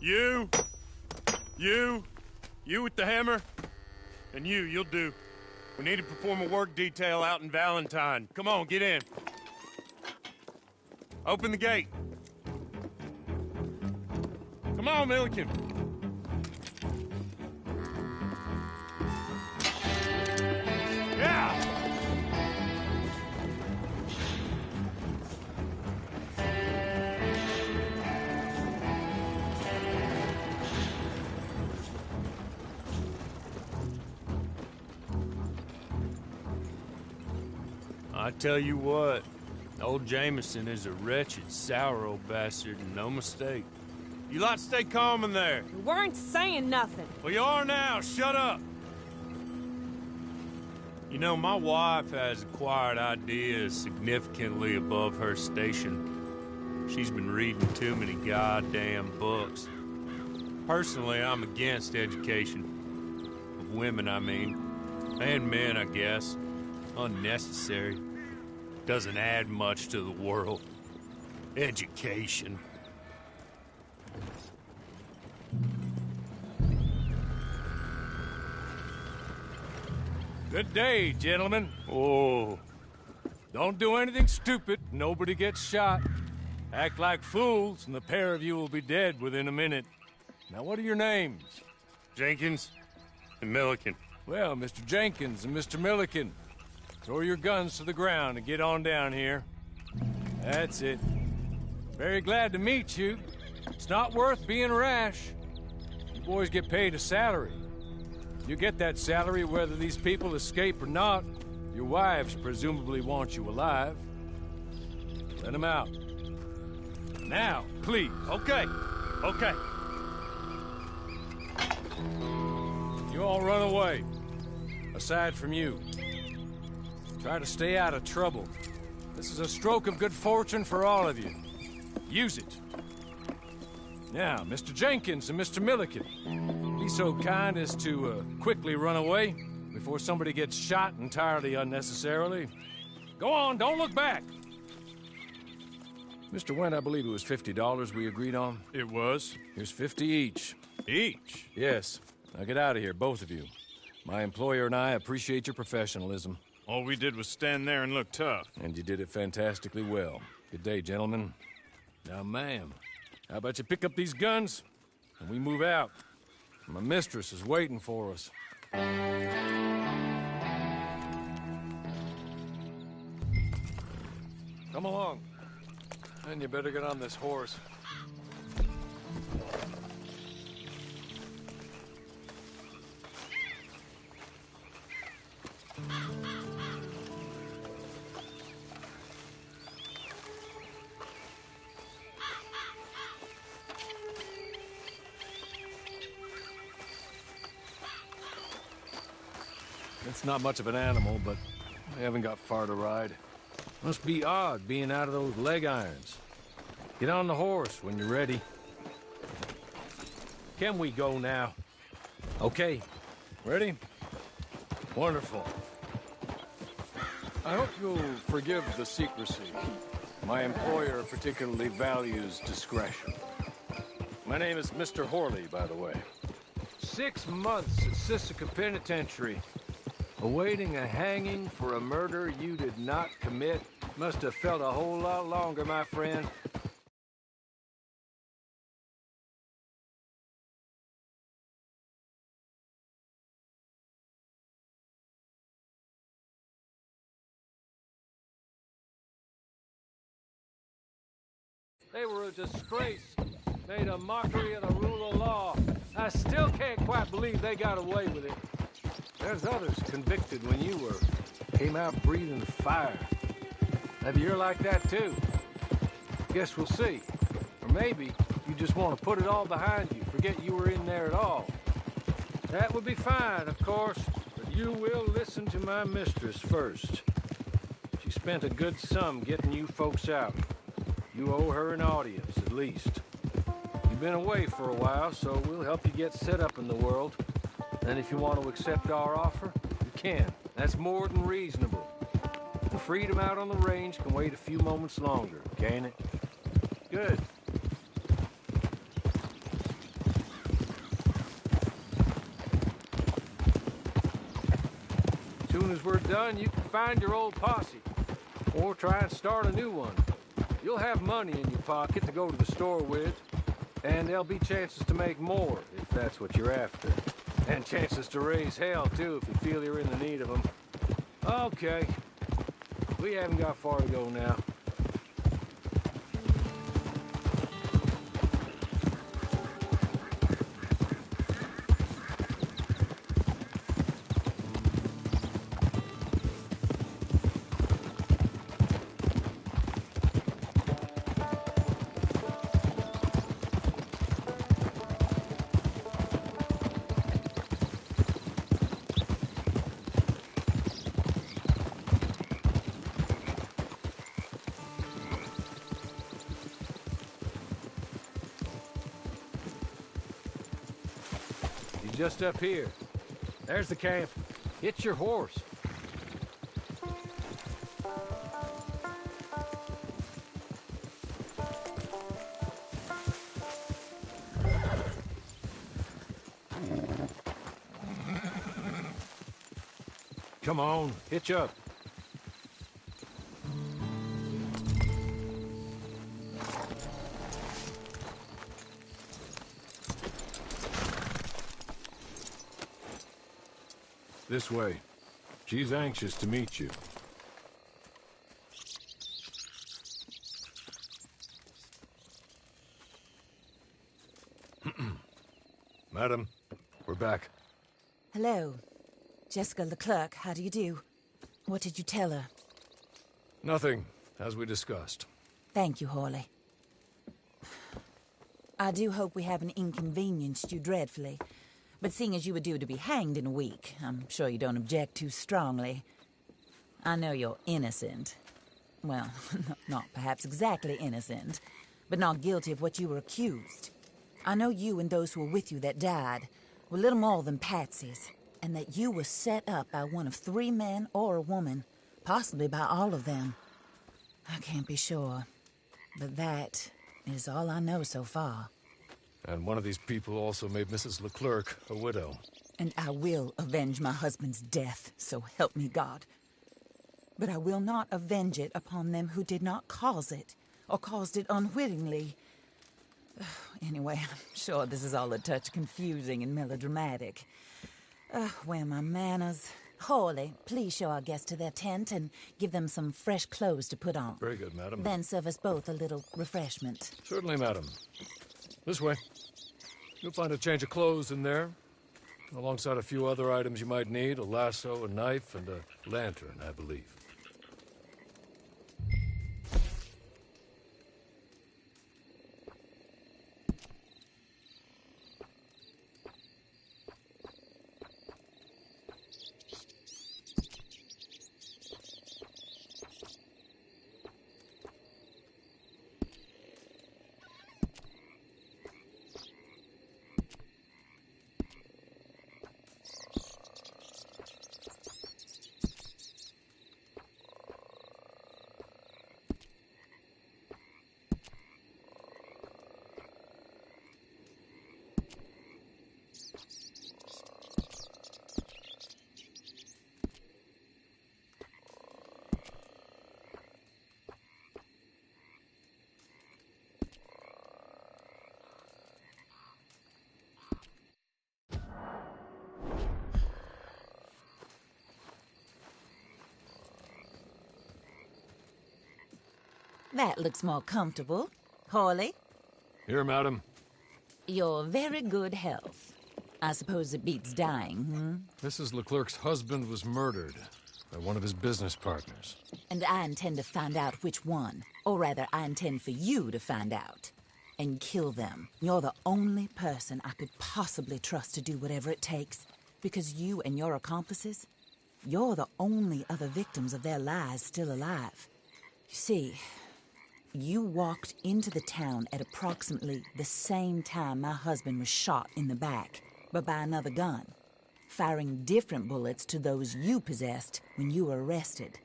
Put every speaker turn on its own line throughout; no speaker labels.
You, you with the hammer, and you'll do. We need to perform a work detail out in Valentine. Come on, get in. Open the gate. Come on, Milliken. Yeah! I tell you what, old Jameson is a wretched, sour old bastard, and no mistake. You lot stay calm in there.
You weren't saying nothing.
Well, you are now. Shut up. You know, my wife has acquired ideas significantly above her station. She's been reading too many goddamn books. Personally, I'm against education. Of women, I mean. And men, I guess. Unnecessary. Doesn't add much to the world. Education.
Good day, gentlemen.
Oh.
Don't do anything stupid. Nobody gets shot. Act like fools, and the pair of you will be dead within a minute. Now, what are your names?
Jenkins and Milliken.
Well, Mr. Jenkins and Mr. Milliken, throw your guns to the ground and get on down here. That's it. Very glad to meet you. It's not worth being rash. You boys get paid a salary. You get that salary whether these people escape or not. Your wives presumably want you alive. Let them out. Now, please.
Okay. Okay.
You all run away. Aside from you. Try to stay out of trouble. This is a stroke of good fortune for all of you. Use it. Now, Mr. Jenkins and Mr. Milliken, be so kind as to quickly run away before somebody gets shot entirely unnecessarily. Go on, don't look back. Mr. Wendt, I believe it was $50 we agreed on.
It was.
Here's 50 each.
Each?
Yes. Now get out of here, both of you. My employer and I appreciate your professionalism.
All we did was stand there and look tough.
And you did it fantastically well. Good day, gentlemen. Now, ma'am, how about you pick up these guns and we move out? My mistress is waiting for us. Come along. And you better get on this horse. It's not much of an animal, but I haven't got far to ride. Must be odd being out of those leg irons. Get on the horse when you're ready. Can we go now? Okay. Ready? Wonderful. I hope you'll forgive the secrecy. My employer particularly values discretion. My name is Mr. Horley, by the way. 6 months at Sisika Penitentiary. Awaiting a hanging for a murder you did not commit. Must have felt a whole lot longer, my friend. They were a disgrace. Made a mockery of the rule of law. I still can't quite believe they got away with it. There's others convicted when you were. Came out breathing fire. Maybe you're like that too. Guess we'll see. Or maybe you just want to put it all behind you, forget you were in there at all. That would be fine, of course, but you will listen to my mistress first. She spent a good sum getting you folks out. You owe her an audience, at least. You've been away for a while, so we'll help you get set up in the world. And if you want to accept our offer, you can. That's more than reasonable. The freedom out on the range can wait a few moments longer, can't it? Good. we're done, you can find your old posse. Or try and start a new one. You'll have money in your pocket to go to the store with. And there'll be chances to make more, if that's what you're after. And chances to raise hell, too, if you feel you're in the need of them. Okay. We haven't got far to go now. Just up here. There's the camp. Get your horse. Come on, hitch up. This way. She's anxious to meet you. Madam, we're back.
Hello. Jessica Leclerc, how do you do? What did you tell her?
Nothing, as we discussed.
Thank you, Hawley. I do hope we haven't inconvenienced you dreadfully. But seeing as you were due to be hanged in a week, I'm sure you don't object too strongly. I know you're innocent. Well, not perhaps exactly innocent, but not guilty of what you were accused. I know you and those who were with you that died were little more than patsies, and that you were set up by one of 3 men or a woman, possibly by all of them. I can't be sure, but that is all I know so far.
And one of these people also made Mrs. Leclerc a widow.
And I will avenge my husband's death, so help me God. But I will not avenge it upon them who did not cause it, or caused it unwittingly. Anyway, I'm sure this is all a touch confusing and melodramatic. Where are my manners? Hawley, please show our guests to their tent and give them some fresh clothes to put on.
Very good, madam.
Then serve us both a little refreshment.
Certainly, madam. This way. You'll find a change of clothes in there, alongside a few other items you might need, a lasso, a knife, and a lantern, I believe.
That looks more comfortable. Hawley?
Here, madam.
Your very good health. I suppose it beats dying,
Mrs. Leclerc's husband was murdered by one of his business partners.
And I intend to find out which one. Or rather, I intend for you to find out. And kill them. You're the only person I could possibly trust to do whatever it takes. Because you and your accomplices, you're the only other victims of their lies still alive. You see, you walked into the town at approximately the same time my husband was shot in the back, but by another gun, firing different bullets to those you possessed when you were arrested.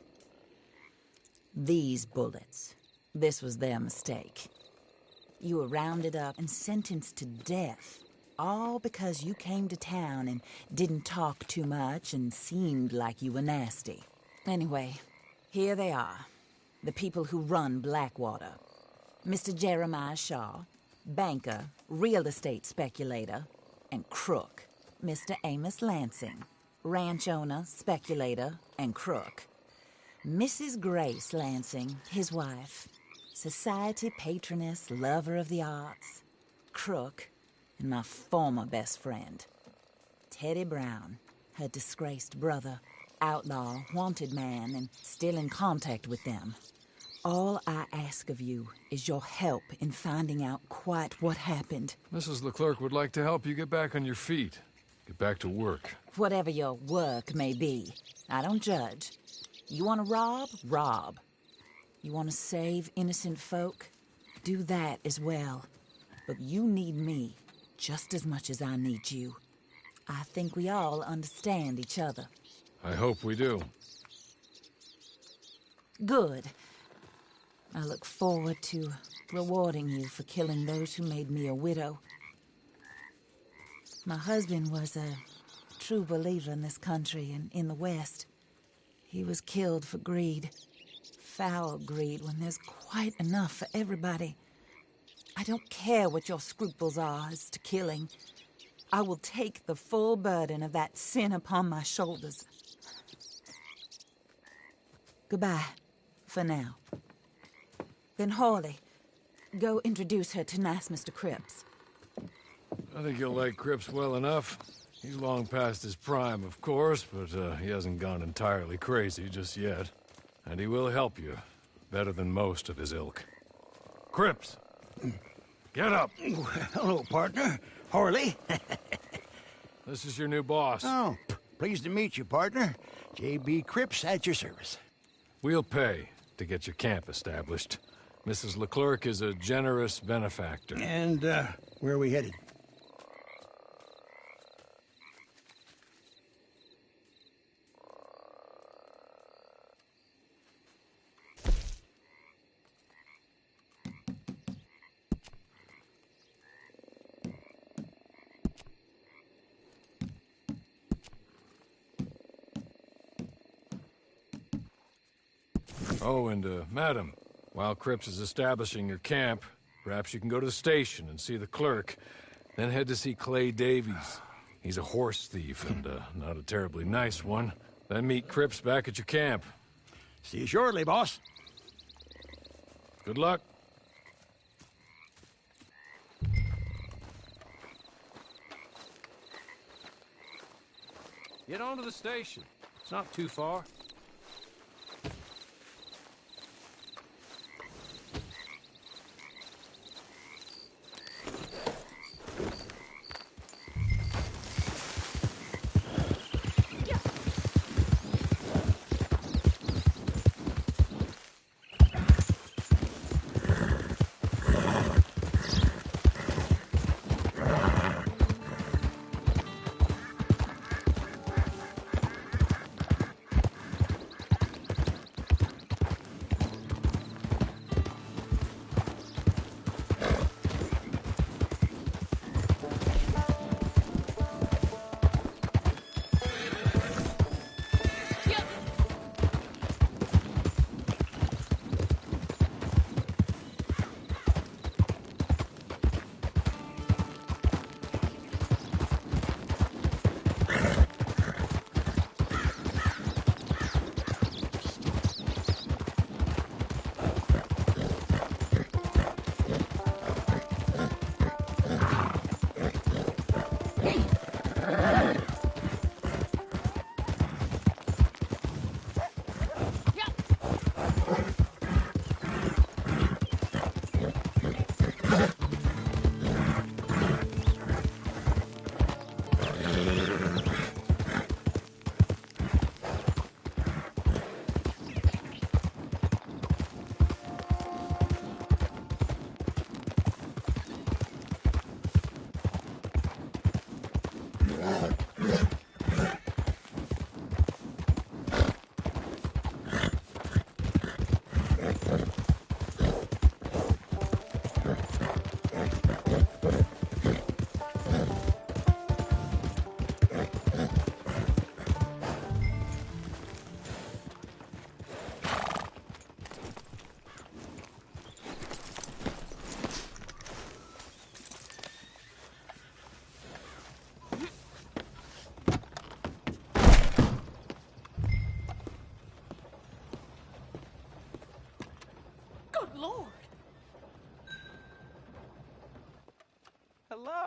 These bullets, this was their mistake. You were rounded up and sentenced to death, All because you came to town and didn't talk too much and seemed like you were nasty. Anyway, here they are. The people who run Blackwater. Mr. Jeremiah Shaw, banker, real estate speculator, and crook. Mr. Amos Lansing, ranch owner, speculator, and crook. Mrs. Grace Lansing, his wife, society patroness, lover of the arts, crook, and my former best friend. Teddy Brown, her disgraced brother, outlaw, wanted man, and still in contact with them. All I ask of you is your help in finding out quite what happened.
Mrs. Leclerc would like to help you get back on your feet. Get back to work.
Whatever your work may be, I don't judge. You want to rob? Rob. You want to save innocent folk? Do that as well. But you need me just as much as I need you. I think we all understand each other.
I hope we do.
Good. I look forward to rewarding you for killing those who made me a widow. My husband was a true believer in this country and in the West. He was killed for greed. Foul greed when there's quite enough for everybody. I don't care what your scruples are as to killing. I will take the full burden of that sin upon my shoulders. Goodbye, for now. Then Hawley, go introduce her to nice Mr. Cripps.
I think you'll like Cripps well enough. He's long past his prime, of course, but he hasn't gone entirely crazy just yet. And he will help you, better than most of his ilk. Cripps! Get up!
Hello, partner. Harley.
This is your new boss.
Oh, pleased to meet you, partner. J.B. Cripps at your service.
We'll pay to get your camp established. Mrs. Leclerc is a generous benefactor.
And, where are we headed?
Oh, and, madam, while Cripps is establishing your camp, perhaps you can go to the station and see the clerk, then head to see Clay Davies. He's a horse thief, and, not a terribly nice one. Then meet Cripps back at your camp.
See you shortly, boss.
Good luck.
Get on to the station. It's not too far.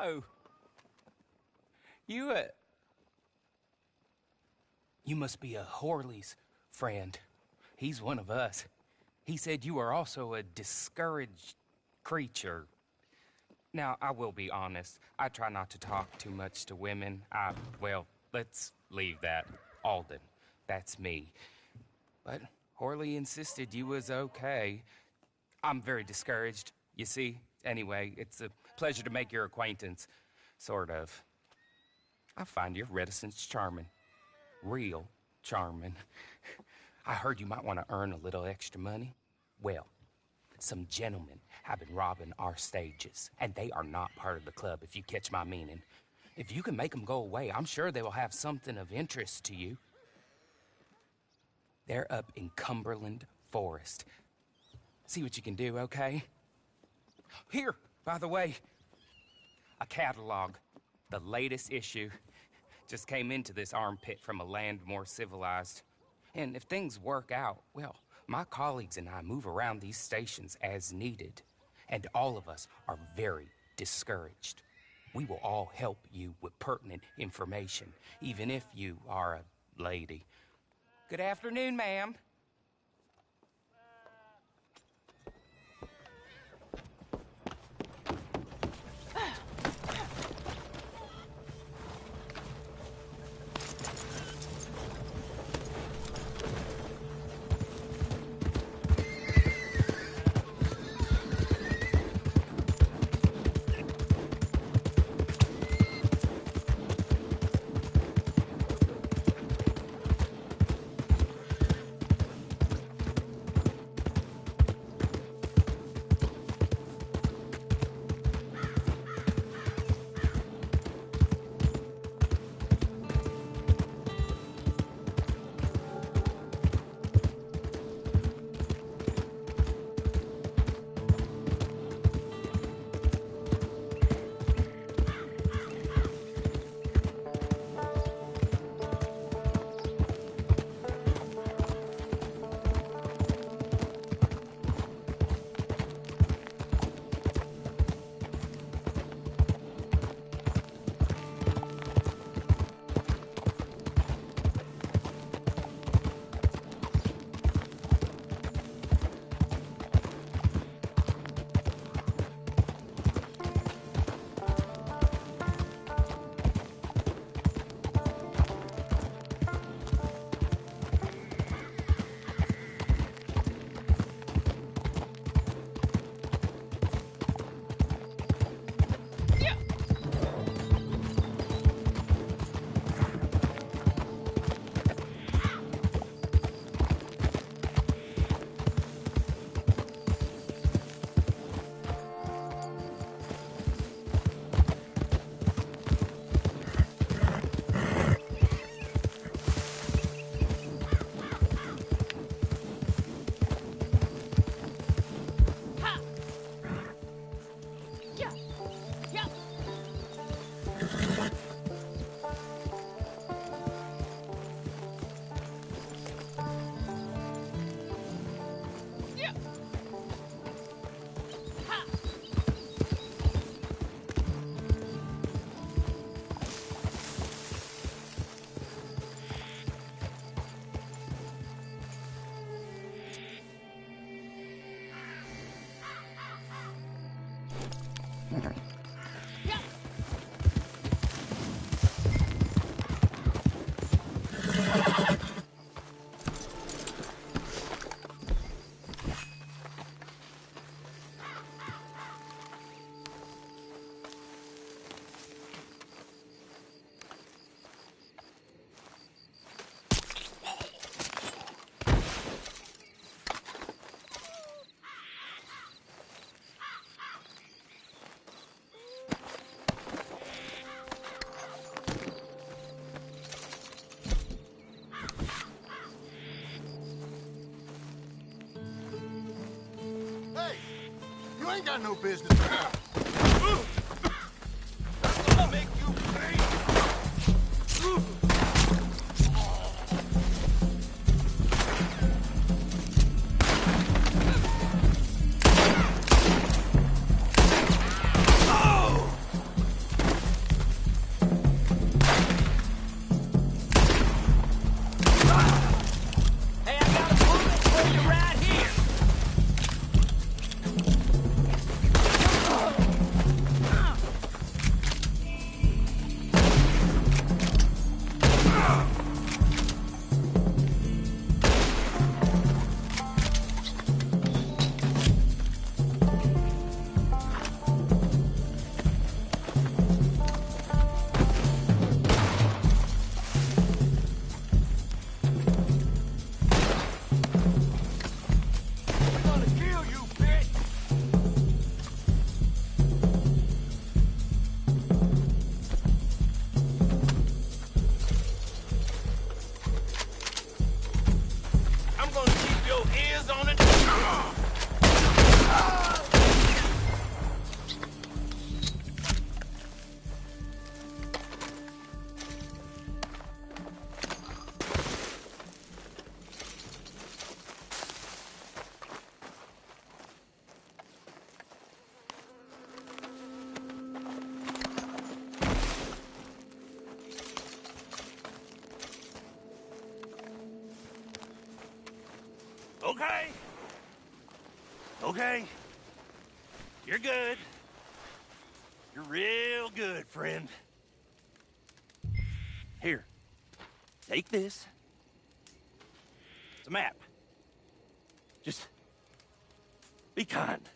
Oh. You must be a Horley's friend. He's one of us. He said you are also a discouraged creature. Now, I will be honest. I try not to talk too much to women. Well, let's leave that. Alden. That's me. But Horley insisted you was okay. I'm very discouraged, you see. Anyway, it's a pleasure to make your acquaintance. Sort of. I find your reticence charming. Real charming. I heard you might want to earn a little extra money. Well, some gentlemen have been robbing our stages, and they are not part of the club, if you catch my meaning. If you can make them go away, I'm sure they will have something of interest to you. They're up in Cumberland Forest. See what you can do, okay? Here, by the way, a catalog. The latest issue. Just came into this armpit from a land more civilized. And if things work out, well, my colleagues and I move around these stations as needed. And all of us are very discouraged. We will all help you with pertinent information, even if you are a lady. Good afternoon, ma'am.
ain't got no business around. I'll make you pay.
Okay. Okay. You're good. You're real good, friend. Here. Take this. It's a map. Just be kind.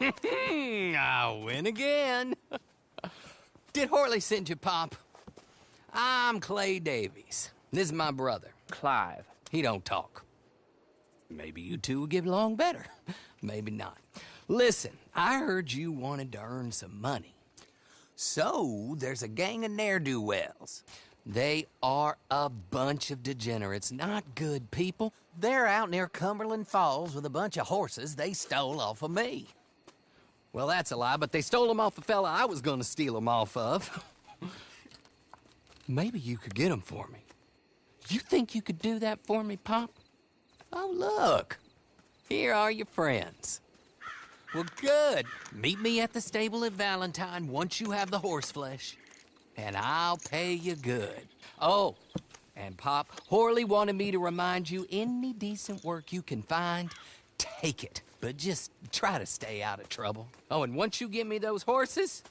I win again. Did Horley send you, Pop? I'm Clay Davies. This is my brother, Clive. He don't talk. Maybe you two will get along better. Maybe not. Listen, I heard you wanted to earn some money. So, there's a gang of ne'er-do-wells. They are a bunch of degenerates, not good people. They're out near Cumberland Falls with a bunch of horses they stole off of me. Well, that's a lie, but they stole them off the fella I was gonna steal them off of. Maybe you could get them for me. You think you could do that for me, Pop? Oh, look. Here are your friends. Well, good. Meet me at the stable at Valentine once you have the horse flesh, and I'll pay you good. Oh, and Pop, Horley wanted me to remind you, any decent work you can find, take it. But just try to stay out of trouble. Oh, and once you give me those horses,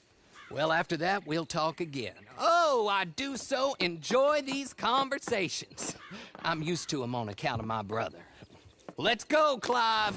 well, after that, we'll talk again. Oh, I do so enjoy these conversations. I'm used to them on account of my brother. Let's go, Clive.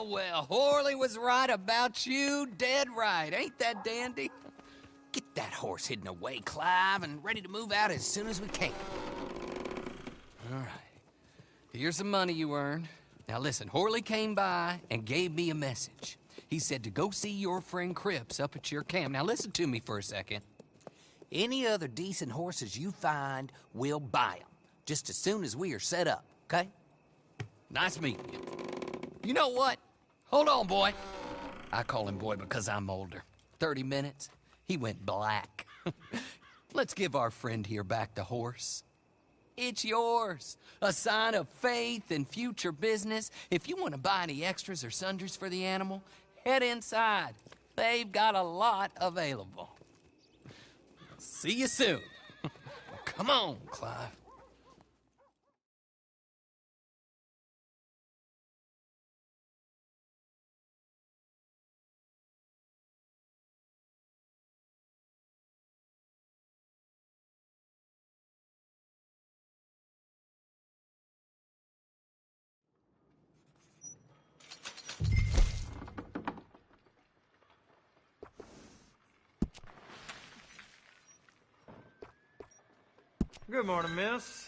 Well, Horley was right about you, dead right. Ain't that dandy? Get that horse hidden away, Clive, and ready to move out as soon as we can. All right. Here's the money you earned. Now listen, Horley came by and gave me a message. He said to go see your friend Cripps up at your camp. Now listen to me for a second. Any other decent horses you find, we'll buy them. Just as soon as we are set up, okay? Nice meeting you. You know what? Hold on, boy. I call him boy because I'm older. 30 minutes, he went black. Let's give our friend here back the horse. It's yours. A sign of faith and future business. If you want to buy any extras or sundries for the animal, head inside. They've got a lot available. See you soon. Come on, Clive.
Good morning, miss.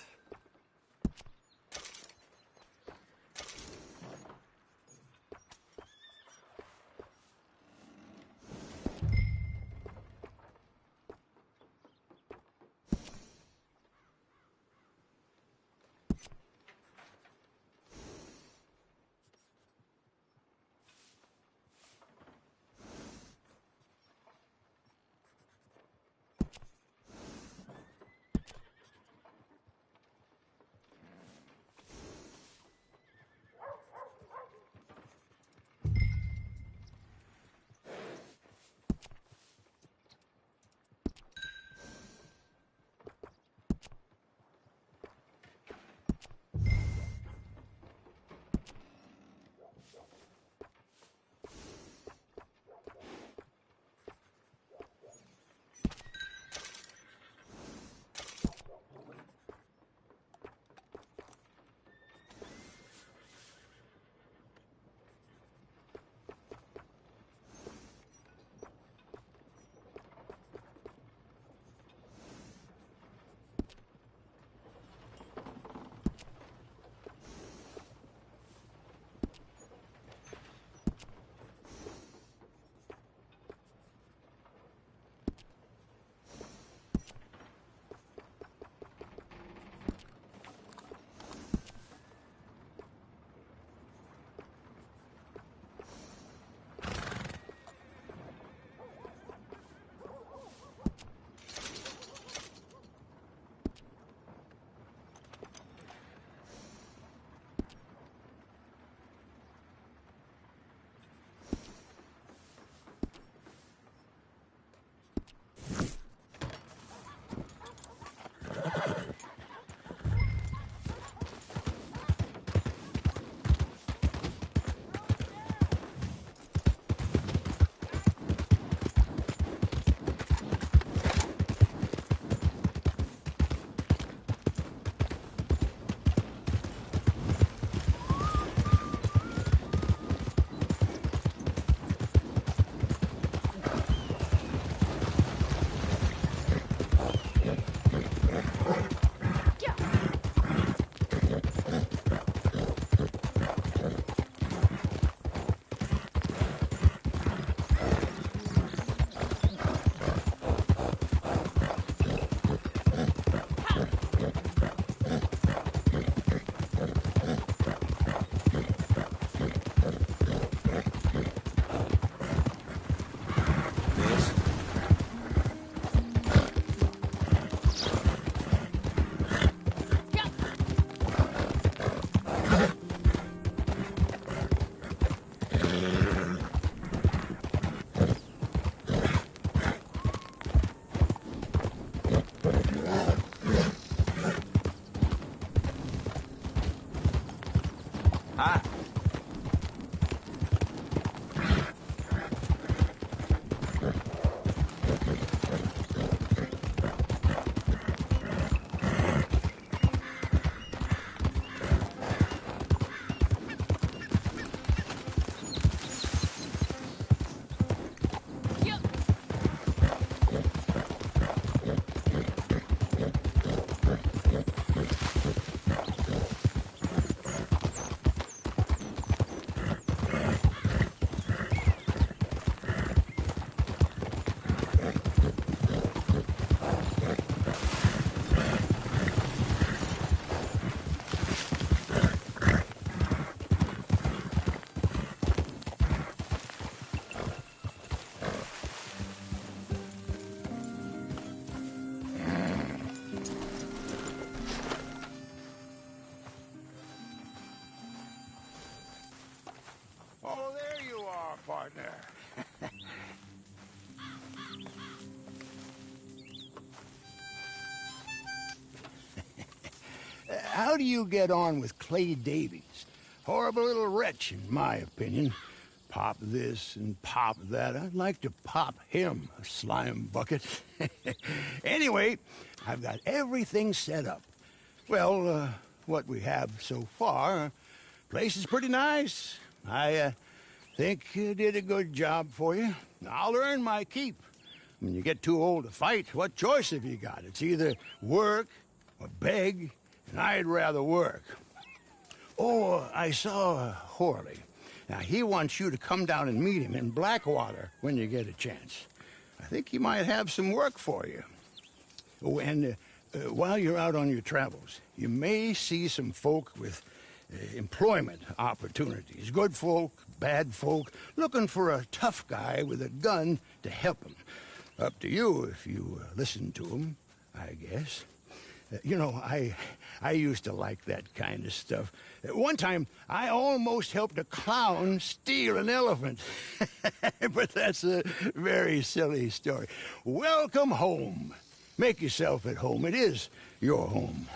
how do you get on with Clay Davies? Horrible little wretch, in my opinion. Pop this and pop that. I'd like to pop him, a slime bucket. Anyway, I've got everything set up. Well, what we have so far, place is pretty nice. I think you did a good job for you. I'll earn my keep. When you get too old to fight, what choice have you got? It's either work or beg, and I'd rather work. Oh, I saw Horley. Now, he wants you to come down and meet him in Blackwater when you get a chance. I think he might have some work for you. Oh, and while you're out on your travels, you may see some folk with employment opportunities. Good folk, bad folk, looking for a tough guy with a gun to help them. Up to you if you listen to them, I guess. You know, I used to like that kind of stuff. One time, I almost helped a clown steal an elephant. But that's a very silly story. Welcome home. Make yourself at home. It is your home.